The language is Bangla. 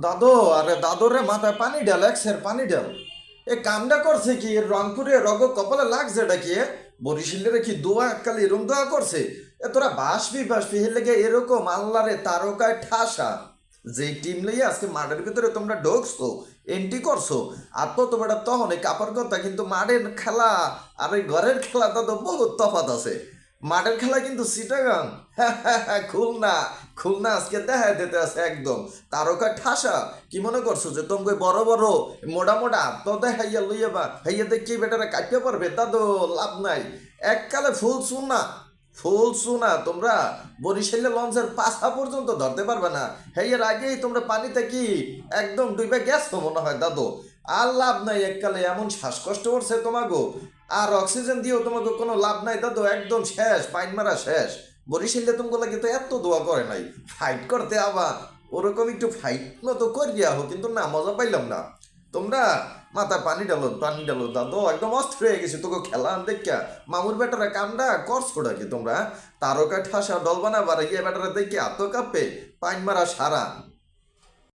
দাদু, আরে দাদুরে মাথায় পানি ঢাল, একসের পানি ঢাল। এ কামটা করছে কি? রংপুরে রগ কপালে লাগছে এটা কি? বরিশালের কি দোয়া কালি এরম দোয়া করছে? এ তোরা বাসবি বাসবি হেলে গে এরকম আল্লাহরে তারকায় ঠাসা যে টিম লইয়া আজকে মাঠের ভিতরে তোমরা ঢোকছো, এন্ট্রি করছো। আর তো তোমরা তখন এই কাপড় কথা, কিন্তু মাঠের খেলা আর ওই ঘরের খেলা তো বহুত তফাৎ আছে। মাঠের খেলা কিন্তু চিটাগাং খুলনা, খুলনা আজকে দেখা দিতে আছে একদম তারকা ঠাসা। কি মনে করছো যে তোমাকে বড় বড় মোটা মোটা তো দেখাইয়া লইয়া বা হাইয়া দেখি বেটারা কাটতে পারবে? তা তো লাভ নাই। এককালে ফুল সুনা, ফুল সুনা তোমরা বরিশালে লঞ্চের পাশা পর্যন্ত ধরতে পারবে না। হেয়ার আগেই তোমরা পানিতে কি একদম ডুবে গেছো মনে হয় দাদু। আর লাভ নাই, এককালে এমন শ্বাসকষ্ট করছে তোমাগো, আর অক্সিজেন দিয়েও তোমাকে কোনো লাভ নাই দাদু, একদম শেষ, পাইন মারা শেষ। বরিশালে তুমি লাগে তো এত দোয়া করে নাই ফাইট করতে, আবার ওরকম একটু ফাইট মতো করিয়া হোক, কিন্তু না, মজা পাইলাম না। তোমরা মাথায় পানি ডালো, পানি ডালো দাদু, একদম অস্থির হয়ে গেছে তোকে খেলা দেখা। মামুর বেটারা কামডা করছো কি তোমরা? তারকা ঠাসা ডল বানাবার ইয়ে বেটারা দেখে এত কাঁপে, পাইন মারা সারা।